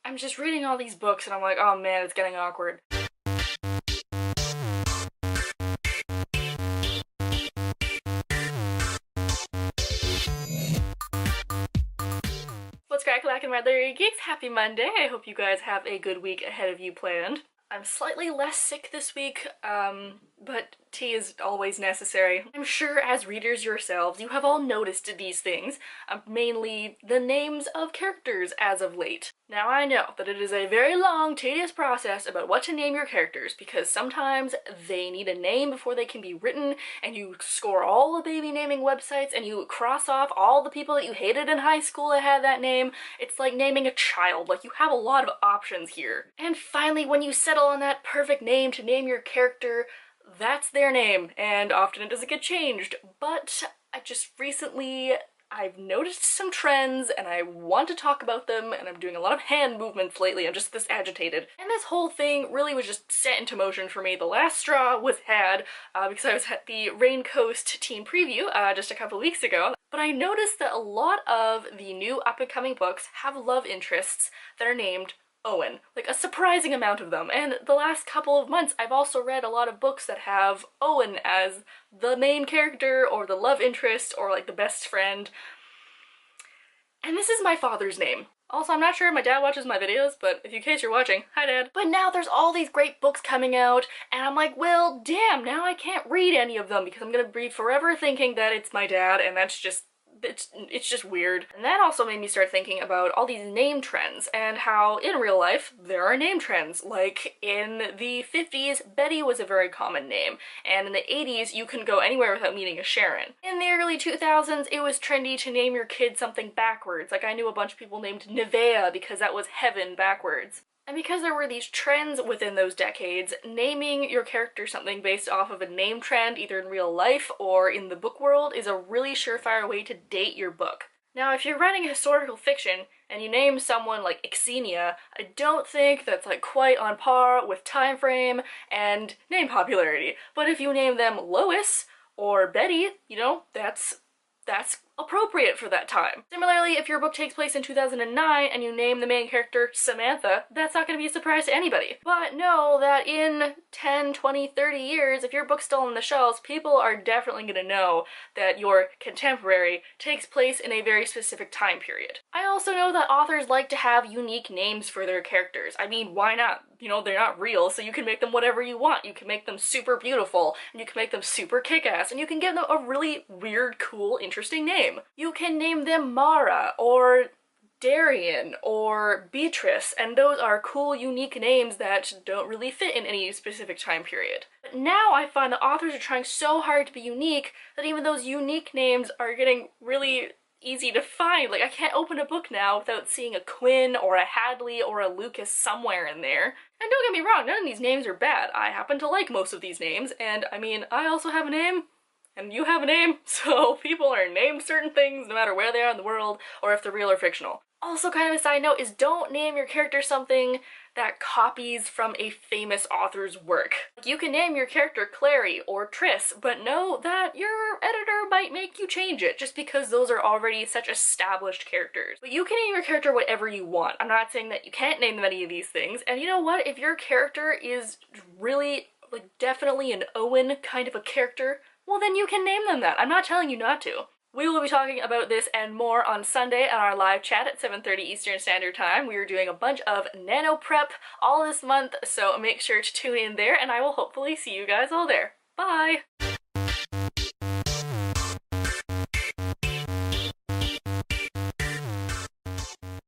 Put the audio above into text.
I'm just reading all these books and I'm like, oh man, it's getting awkward. What's crackalackin', my literary geeks? Happy Monday! I hope you guys have a good week ahead of you planned. I'm slightly less sick this week, but tea is always necessary. I'm sure as readers yourselves, you have all noticed these things, mainly the names of characters as of late. Now I know that it is a very long, tedious process about what to name your characters, because sometimes they need a name before they can be written, and you score all the baby naming websites, and you cross off all the people that you hated in high school that had that name. It's like naming a child. Like, you have a lot of options here. And finally, when you settle on that perfect name to name your character, that's their name, and often it doesn't get changed. But I've noticed some trends and I want to talk about them, and I'm doing a lot of hand movements lately. I'm just this agitated. And this whole thing really was just set into motion for me. The last straw was had because I was at the Rain Coast teen preview just a couple weeks ago. But I noticed that a lot of the new up-and-coming books have love interests that are named Owen. Like, a surprising amount of them. And the last couple of months, I've also read a lot of books that have Owen as the main character, or the love interest, or like the best friend. And this is my father's name. Also, I'm not sure if my dad watches my videos, but in case you're watching, hi Dad. But now there's all these great books coming out, and I'm like, well, damn, now I can't read any of them because I'm gonna be forever thinking that it's my dad, and that's just it's just weird. And that also made me start thinking about all these name trends and how in real life there are name trends. Like in the 50s, Betty was a very common name, and in the 80s you couldn't go anywhere without meeting a Sharon. In the early 2000s, it was trendy to name your kid something backwards. Like, I knew a bunch of people named Nevea because that was heaven backwards. And because there were these trends within those decades, naming your character something based off of a name trend, either in real life or in the book world, is a really surefire way to date your book. Now, if you're writing historical fiction and you name someone like Xenia, I don't think that's like quite on par with time frame and name popularity. But if you name them Lois or Betty, you know, that's appropriate for that time. Similarly, if your book takes place in 2009 and you name the main character Samantha, that's not going to be a surprise to anybody. But know that in 10, 20, 30 years, if your book's still on the shelves, people are definitely going to know that your contemporary takes place in a very specific time period. I also know that authors like to have unique names for their characters. I mean, why not? You know, they're not real, so you can make them whatever you want. You can make them super beautiful, and you can make them super kick-ass, and you can give them a really weird, cool, interesting name. You can name them Mara, or Darian, or Beatrice, and those are cool, unique names that don't really fit in any specific time period. But now I find that authors are trying so hard to be unique that even those unique names are getting really easy to find. Like, I can't open a book now without seeing a Quinn or a Hadley or a Lucas somewhere in there. And don't get me wrong, none of these names are bad. I happen to like most of these names, and I mean, I also have a name, and you have a name, so people are named certain things no matter where they are in the world or if they're real or fictional. Also, kind of a side note is don't name your character something that copies from a famous author's work. You can name your character Clary or Triss, but know that your editor might make you change it just because those are already such established characters. But you can name your character whatever you want. I'm not saying that you can't name them any of these things, and you know what? If your character is really, like, definitely an Owen kind of a character, well then you can name them that. I'm not telling you not to. We will be talking about this and more on Sunday on our live chat at 7:30 Eastern Standard Time. We are doing a bunch of nano prep all this month, so make sure to tune in there, and I will hopefully see you guys all there. Bye!